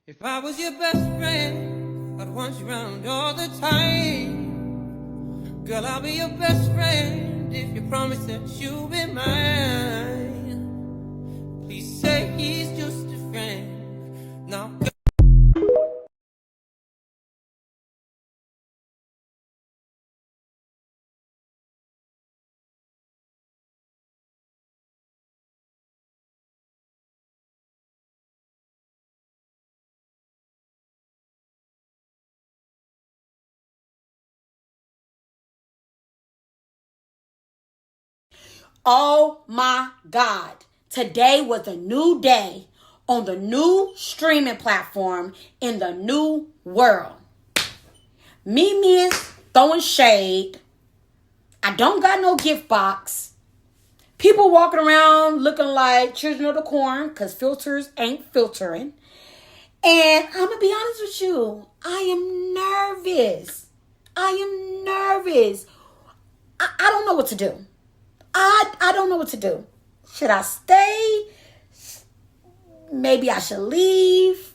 If I was your best friend, I'd want you around all the time. Girl, I'll be your best friend if you promise that you'll be mine. Please say he's just a friend. Now, Oh my God. Today was a new day on the new streaming platform in the new world. MeetMe is throwing shade. I don't got no gift box. People walking around looking like children of the corn because filters ain't filtering. And I'm going to be honest with you. I am nervous. I don't know what to do. I don't know what to do. Should I stay? Maybe I should leave.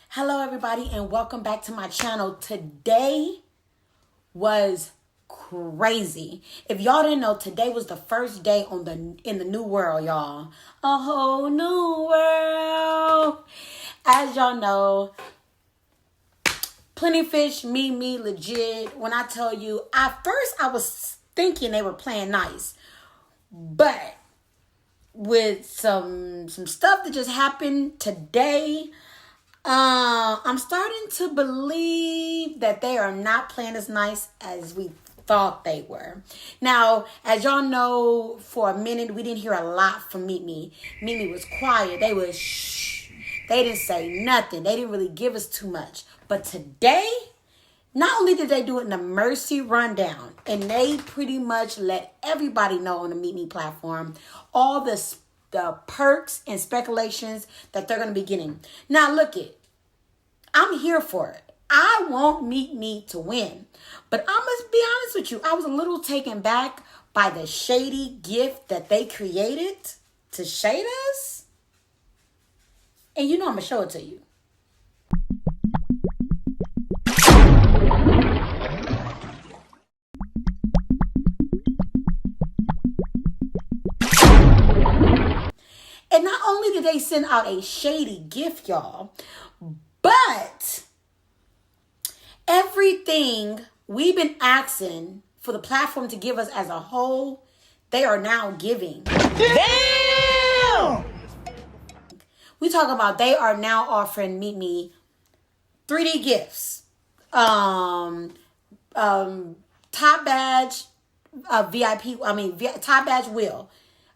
Hello everybody and welcome back to my channel. Today was crazy. If y'all didn't know, today was the first day in the new world, y'all. A whole new world. As y'all know, Plenty of Fish, me, legit. When I tell you, at first I was thinking they were playing nice. But with some stuff that just happened today, I'm starting to believe that they are not playing as nice as we thought they were. Now, as y'all know, for a minute, we didn't hear a lot from MeetMe. MeetMe was quiet. They was shh. They didn't say nothing. They didn't really give us too much. But today, not only did they do it in a mercy rundown, and they pretty much let everybody know on the MeetMe platform all the perks and speculations that they're going to be getting. Now, I'm here for it. I want MeetMe to win. But I must be honest with you, I was a little taken back by the shady gift that they created to shade us. And you know I'm going to show it to you. And not only did they send out a shady gift, y'all, but everything we've been asking for the platform to give us as a whole, they are now giving. Damn! We talk about they are now offering MeetMe 3D gifts, top badge, VIP. Top badge wheel,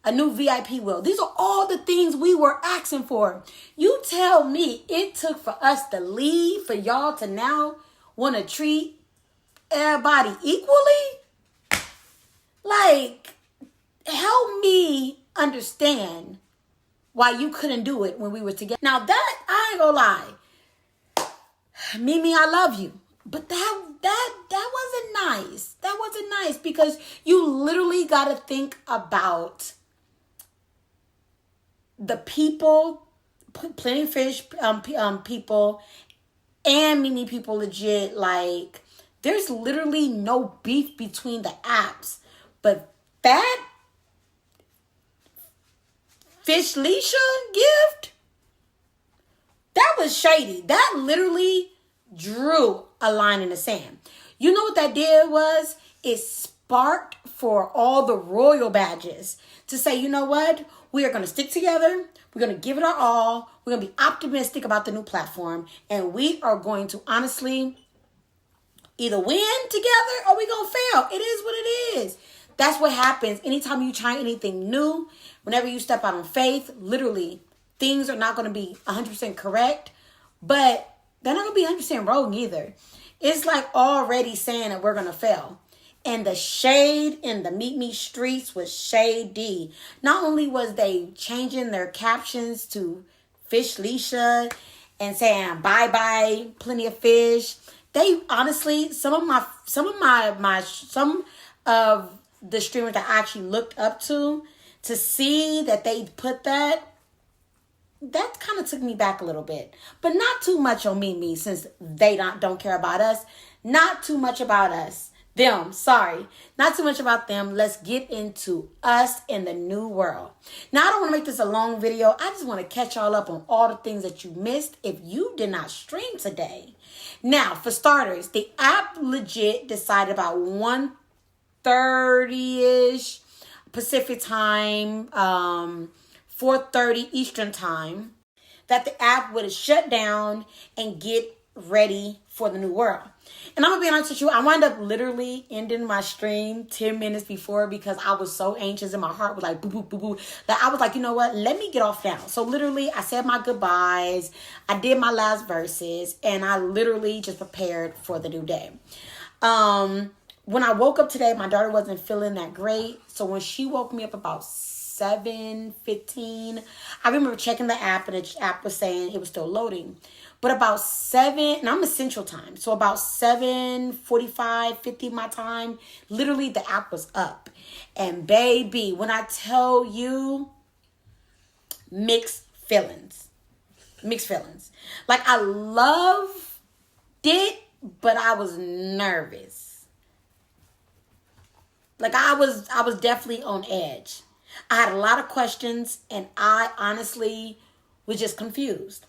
a new VIP wheel. These are all the things we were asking for. You tell me it took for us to leave for y'all to now want to treat everybody equally? Like, help me understand why you couldn't do it when we were together. Now that, I ain't gonna lie. Mimi, I love you. But that wasn't nice. That wasn't nice because you literally got to think about the people, Plenty of Fish people, and Mimi people legit. Like, there's literally no beef between the apps. But that Fish Leisha gift, that was shady. That literally drew a line in the sand. You know what that did was? It sparked for all the royal badges to say, you know what? We are going to stick together. We're going to give it our all. We're going to be optimistic about the new platform. And we are going to honestly either win together or we're going to fail. It is what it is. That's what happens anytime you try anything new. Whenever you step out on faith, literally, things are not going to be 100% correct. But they're not going to be 100% wrong either. It's like already saying that we're going to fail. And the shade in the MeetMe streets was shady. Not only was they changing their captions to Fish Leisha and saying bye-bye, Plenty of Fish. They honestly, some of the streamers that I actually looked up to see that they put that kind of took me back a little bit. But not too much on MeetMe, since they don't care about us. Not too much about us. Them, sorry. Not too much about them. Let's get into us in the new world. Now, I don't want to make this a long video. I just want to catch y'all up on all the things that you missed if you did not stream today. Now, for starters, the app legit decided about 1:30-ish Pacific time, 4:30 Eastern time, that the app would shut down and get ready for the new world. And I'm going to be honest with you, I wound up literally ending my stream 10 minutes before because I was so anxious and my heart was like boo, boo, boo, boo, that I was like, you know what, let me get off now. So literally, I said my goodbyes, I did my last verses, and I literally just prepared for the new day. When I woke up today, my daughter wasn't feeling that great. So when she woke me up about 7:15, I remember checking the app, and the app was saying it was still loading. But about 7, and I'm in Central Time, so about 7:45, 50 my time, literally the app was up. And baby, when I tell you, mixed feelings. Mixed feelings. Like, I loved it, but I was nervous. Like, I was definitely on edge. I had a lot of questions, and I honestly was just confused.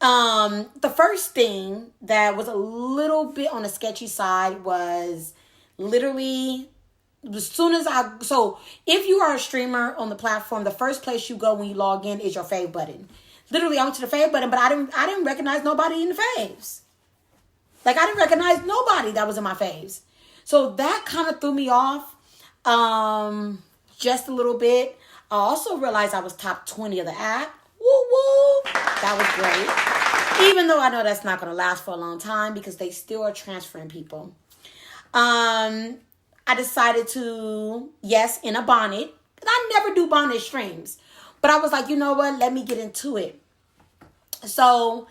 The first thing that was a little bit on the sketchy side was literally as soon as so if you are a streamer on the platform, the first place you go when you log in is your fave button. Literally, I went to the fave button, but I didn't recognize nobody in the faves. Like, I didn't recognize nobody that was in my faves. So that kind of threw me off just a little bit. I also realized I was top 20 of the app. Woo woo. That was great. Even though I know that's not going to last for a long time because they still are transferring people. I decided to, yes, in a bonnet. I never do bonnet streams. But I was like, you know what? Let me get into it. So,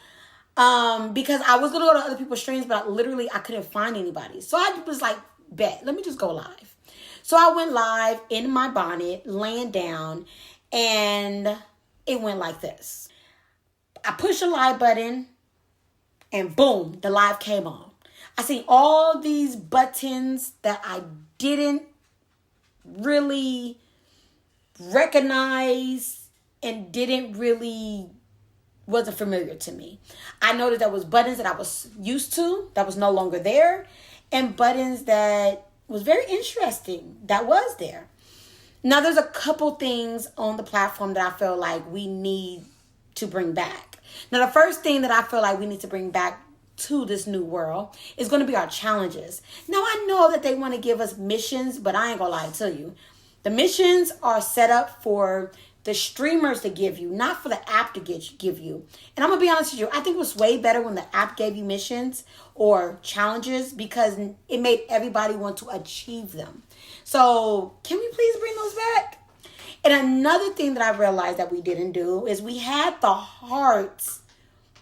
because I was going to go to other people's streams, but literally I couldn't find anybody. So I was like, bet, let me just go live. So I went live in my bonnet, laying down, and it went like this. I pushed the live button, and boom, the live came on. I see all these buttons that I didn't really recognize and wasn't familiar to me. I noticed there was buttons that I was used to that was no longer there, and buttons that was very interesting that was there. Now, there's a couple things on the platform that I feel like we need to bring back. Now, the first thing that I feel like we need to bring back to this new world is going to be our challenges. Now, I know that they want to give us missions, but I ain't going to lie to you. The missions are set up for the streamers to give you, not for the app to give you. And I'm going to be honest with you, I think it was way better when the app gave you missions or challenges because it made everybody want to achieve them. So can we please bring those back? And another thing that I realized that we didn't do is we had the hearts,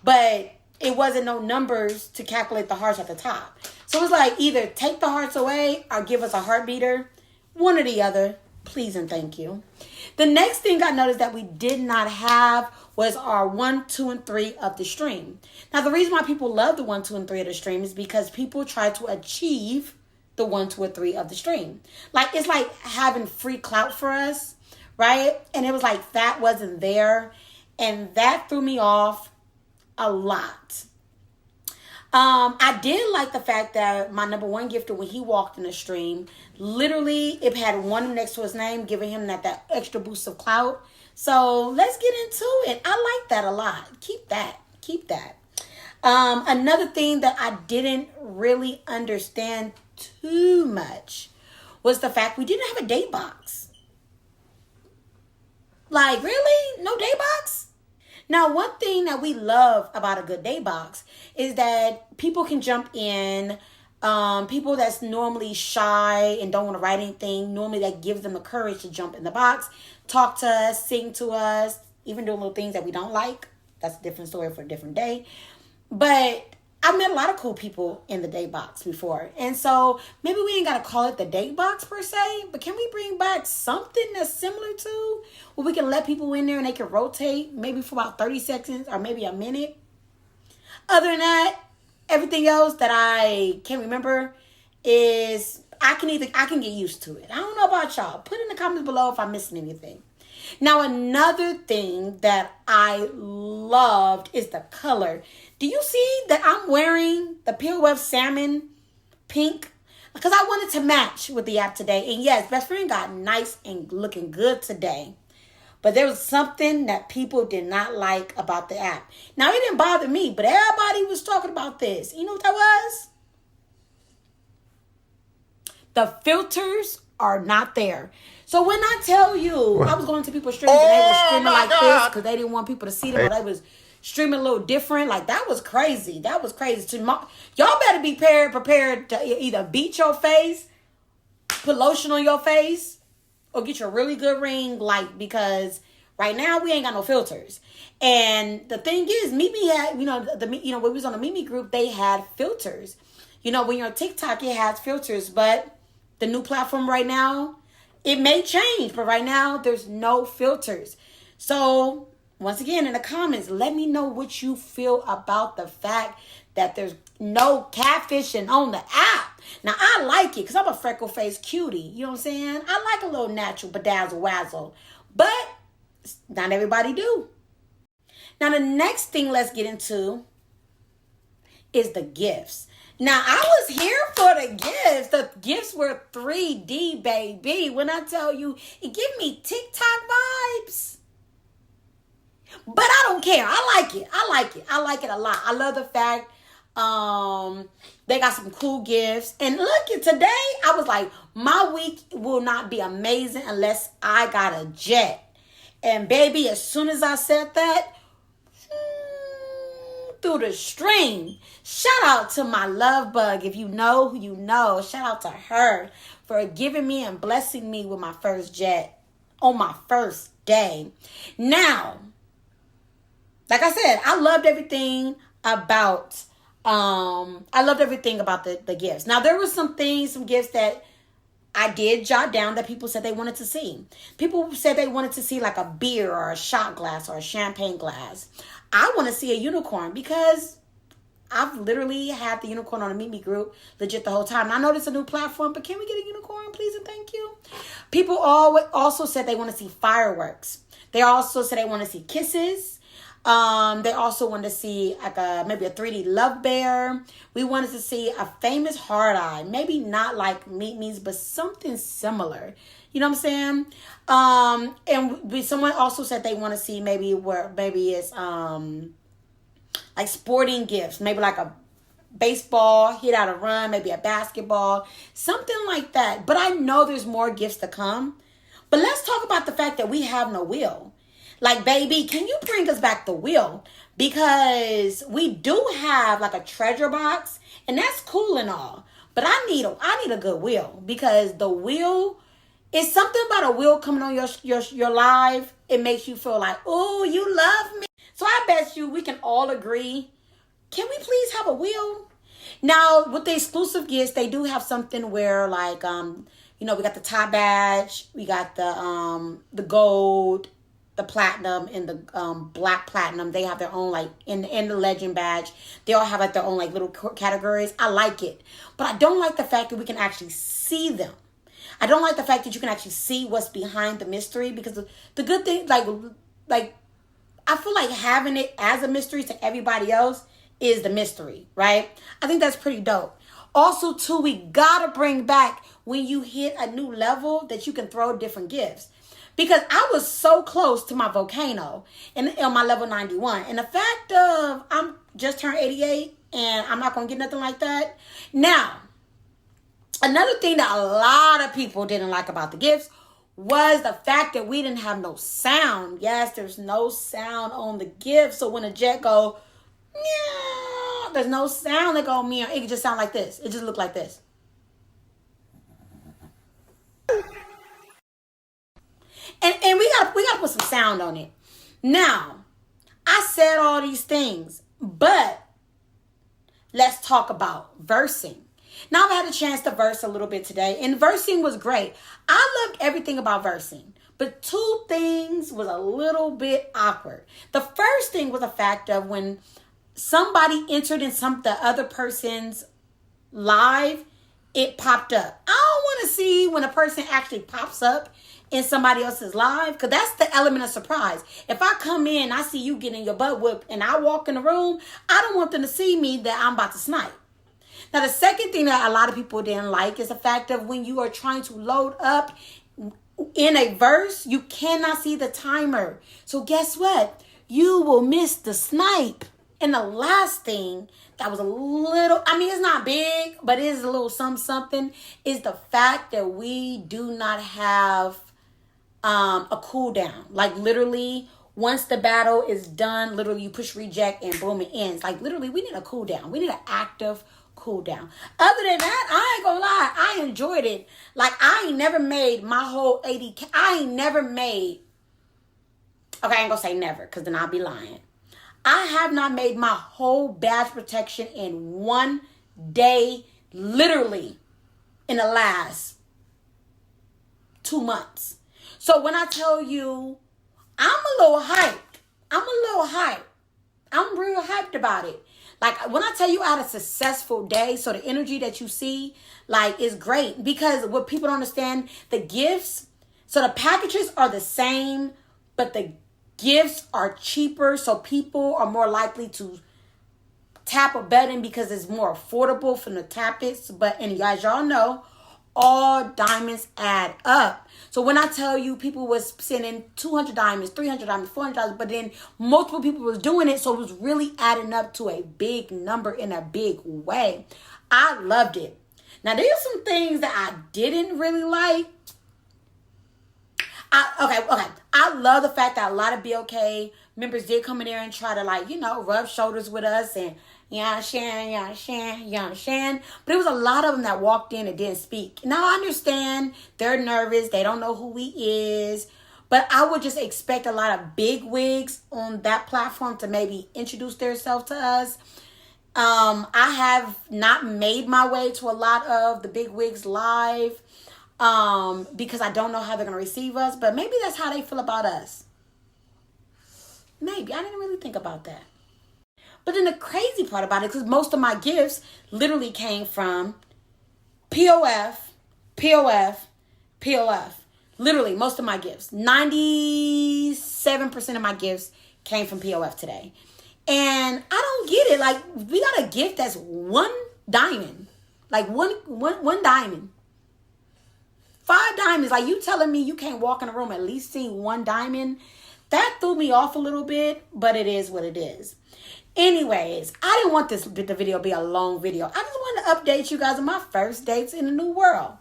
but it wasn't no numbers to calculate the hearts at the top. So it was like either take the hearts away or give us a heart beater. One or the other. Please and thank you. The next thing I noticed that we did not have was our 1, 2, and 3 of the stream. Now, the reason why people love the 1, 2, and 3 of the stream is because people try to achieve the 1, 2, or 3 of the stream. Like, it's like having free clout for us, right? And it was like that wasn't there. And that threw me off a lot. I did like the fact that my number one gifter, when he walked in the stream, literally it had 1 next to his name, giving him that extra boost of clout. So let's get into it. I like that a lot. Keep that. Another thing that I didn't really understand too much was the fact we didn't have a date box. Like, really? No date box? Now, one thing that we love about a good day box is that people can jump in. People that's normally shy and don't want to write anything, normally that gives them the courage to jump in the box, talk to us, sing to us, even do little things that we don't like. That's a different story for a different day. But I've met a lot of cool people in the date box before. And so maybe we ain't got to call it the date box per se, but can we bring back something that's similar to where we can let people in there and they can rotate maybe for about 30 seconds or maybe a minute? Other than that, everything else that I can't remember is I can get used to it. I don't know about y'all. Put in the comments below if I'm missing anything. Now, another thing that I loved is the color. Do you see that I'm wearing the POF salmon pink? Because I wanted to match with the app today. And yes, best friend got nice and looking good today. But there was something that people did not like about the app. Now, it didn't bother me, but everybody was talking about this. You know what that was? The filters are not there. So when I tell you, I was going to people's streams and they were streaming like this because they didn't want people to see them, or they was streaming a little different. Like, that was crazy. That was crazy. Y'all better be prepared to either beat your face, put lotion on your face, or get your really good ring light, because right now we ain't got no filters. And the thing is, MeetMe had, when we was on the MeetMe group, they had filters. You know, when you're on TikTok, it has filters, but the new platform right now, it may change, but right now there's no filters. So once again, in the comments, let me know what you feel about the fact that there's no catfishing on the app. Now, I like it because I'm a freckle-faced cutie. You know what I'm saying? I like a little natural bedazzle-wazzle. But not everybody do. Now, the next thing let's get into is the gifts. Now, I was here for the gifts. The gifts were 3D, baby. When I tell you, it gave me TikTok vibes. But I don't care. I like it. I like it a lot. I love the fact they got some cool gifts. And look, today I was like, my week will not be amazing unless I got a jet. And baby, as soon as I said that, through the stream. Shout out to my love bug. If you know who you know, shout out to her for giving me and blessing me with my first jet on my first day. Now, like I said, I loved everything about the gifts. Now, there were some gifts that I did jot down that people said they wanted to see. People said they wanted to see like a beer or a shot glass or a champagne glass. I want to see a unicorn because I've literally had the unicorn on the MeetMe group legit the whole time. And I know it's a new platform, but can we get a unicorn, please and thank you? People also said they want to see fireworks. They also said they want to see kisses. They also wanted to see like maybe a 3D love bear. We wanted to see a famous hard eye. Maybe not like MeetMe's, but something similar. You know what I'm saying? And someone also said they want to see maybe it's like sporting gifts. Maybe like a baseball, hit out a run, maybe a basketball, something like that. But I know there's more gifts to come. But let's talk about the fact that we have no wheel. Like, baby, can you bring us back the wheel? Because we do have like a treasure box, and that's cool and all. But I need a good wheel, because the wheel is something about a wheel coming on your live. It makes you feel like, oh, you love me. So I bet you we can all agree. Can we please have a wheel? Now, with the exclusive gifts, they do have something where like, we got the top badge, we got the gold, the platinum, and the black platinum. They have their own, like, in the legend badge, they all have like their own like little categories. I like it, but I don't like the fact that we can actually see them. I don't like the fact that you can actually see what's behind the mystery, because the good thing, like I feel like having it as a mystery to everybody else is the mystery, right? I think that's pretty dope. Also, too, we gotta bring back when you hit a new level that you can throw different gifts. Because I was so close to my volcano on my level 91. And the fact of I'm just turned 88 and I'm not going to get nothing like that. Now, another thing that a lot of people didn't like about the gifts was the fact that we didn't have no sound. Yes, there's no sound on the gift. So when a jet go, meow, there's no sound that go meow. It can just sound like this. It just look like this. And we gotta put some sound on it. Now, I said all these things, but let's talk about versing. Now, I've had a chance to verse a little bit today, and versing was great. I loved everything about versing, but two things was a little bit awkward. The first thing was the fact of when somebody entered in the other person's live, it popped up. I don't want to see when a person actually pops up in somebody else's live, because that's the element of surprise. If I come in, I see you getting your butt whipped, and I walk in the room, I don't want them to see me that I'm about to snipe. Now, the second thing that a lot of people didn't like is the fact of when you are trying to load up in a verse, you cannot see the timer. So guess what? You will miss the snipe. And the last thing that was a little, I mean, it's not big, but it is a little something, is the fact that we do not have a cooldown. Like literally, once the battle is done, literally you push reject and boom, it ends. Like literally, we need a cooldown. We need an active cooldown. Other than that, I ain't gonna lie, I enjoyed it. Like I ain't never made my whole 80K. I ain't never made, okay, I ain't gonna say never, because then I'll be lying. I have not made my whole badge protection in one day, literally in the last 2 months. So when I tell you, I'm a little hyped. I'm real hyped about it. Like when I tell you I had a successful day, so the energy that you see, like, is great. Because what people don't understand, the gifts, so the packages are the same, but the gifts are cheaper, so people are more likely to tap a button because it's more affordable from the tap it. But and as y'all know, all diamonds add up. So when I tell you people was sending 200 diamonds, 300 diamonds, 400 diamonds, but then multiple people was doing it, so it was really adding up to a big number in a big way. I loved it. Now there's some things that I didn't really like. Okay. I love the fact that a lot of BOK members did come in there and try to, like, you know, rub shoulders with us and Shan. But it was a lot of them that walked in and didn't speak. Now I understand they're nervous. They don't know who he is. But I would just expect a lot of big wigs on that platform to maybe introduce themselves to us. I have not made my way to a lot of the big wigs live. Because I don't know how they're going to receive us, but maybe that's how they feel about us. Maybe. I didn't really think about that. But then the crazy part about it, because most of my gifts literally came from POF. Literally, most of my gifts. 97% of my gifts came from POF today. And I don't get it. Like, we got a gift that's one diamond. Like, one diamond. 5 diamonds. Like, you telling me you can't walk in a room at least seeing 1 diamond? That threw me off a little bit, but it is what it is. Anyways, I didn't want the video to be a long video. I just wanted to update you guys on my first dates in the new world.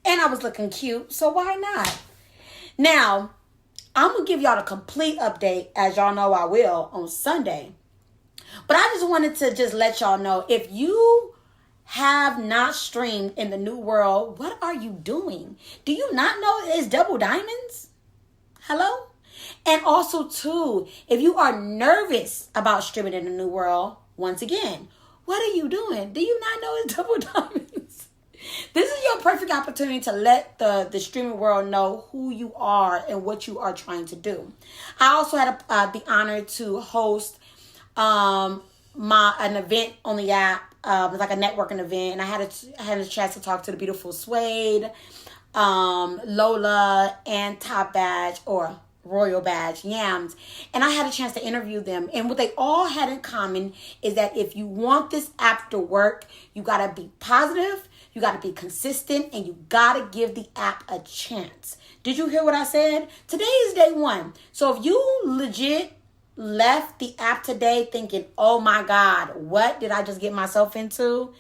And I was looking cute, so why not? Now, I'm going to give y'all a complete update, as y'all know I will, on Sunday. But I just wanted to just let y'all know, if you have not streamed in the new world, what are you doing? Do you not know it's double diamonds? Hello? And also, too, if you are nervous about streaming in the new world, once again, what are you doing? Do you not know it's double diamonds? This is your perfect opportunity to let the streaming world know who you are and what you are trying to do. I also had the honor to host an event on the app. It was like a networking event, and I had a chance to talk to the beautiful Suede, Lola, and Top Badge, or Royal Badge, Yams. And I had a chance to interview them. And what they all had in common is that if you want this app to work, you got to be positive, you got to be consistent, and you got to give the app a chance. Did you hear what I said? Today is day 1. So if you legit left the app today thinking, oh my God, what did I just get myself into?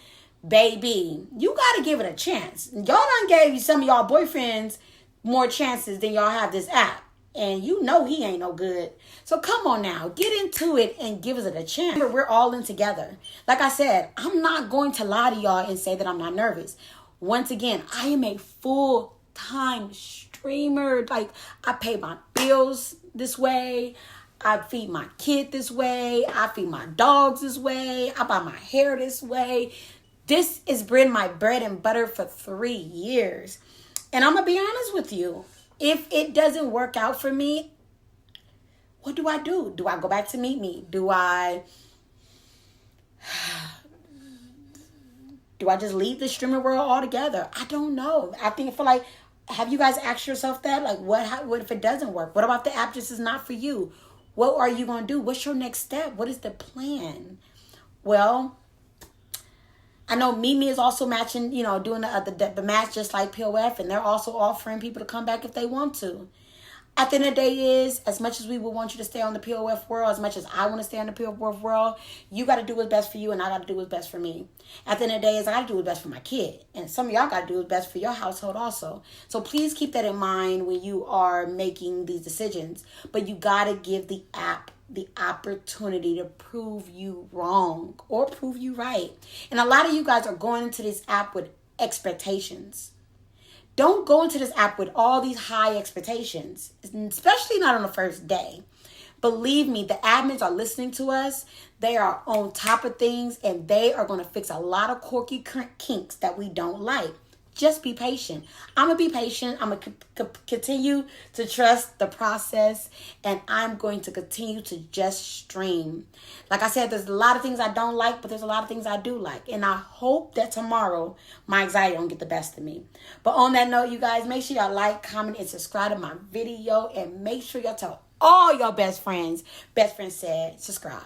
Baby, you got to give it a chance. Y'all done gave some of y'all boyfriends more chances than y'all have this app. And you know he ain't no good. So come on now, get into it and give it a chance. We're all in together. Like I said, I'm not going to lie to y'all and say that I'm not nervous. Once again, I am a full-time streamer. Like, I pay my bills this way. I feed my kid this way. I feed my dogs this way. I buy my hair this way. This has been my bread and butter for 3 years. And I'm going to be honest with you. If it doesn't work out for me, what do I do? Do I go back to MeetMe? Do I just leave the streaming world altogether? I don't know. I feel like, have you guys asked yourself that? Like, what if it doesn't work? What about the app just is not for you? What are you going to do? What's your next step? What is the plan? Well, I know MeetMe is also matching, doing the match just like POF, and they're also offering people to come back if they want to. At the end of the day is, as much as we would want you to stay on the POF world, as much as I want to stay on the POF world, you got to do what's best for you, and I got to do what's best for me. At the end of the day is, I got to do what's best for my kid. And some of y'all got to do what's best for your household also. So please keep that in mind when you are making these decisions. But you got to give the app the opportunity to prove you wrong or prove you right. And a lot of you guys are going into this app with expectations. Don't go into this app with all these high expectations, especially not on the first day. Believe me, the admins are listening to us. They are on top of things, and they are going to fix a lot of quirky kinks that we don't like. Just be patient. I'm going to be patient. I'm going to continue to trust the process, and I'm going to continue to just stream. Like I said, there's a lot of things I don't like, but there's a lot of things I do like. And I hope that tomorrow my anxiety don't get the best of me. But on that note, you guys, make sure y'all like, comment, and subscribe to my video. And make sure y'all tell all your best friends. Best friend said subscribe.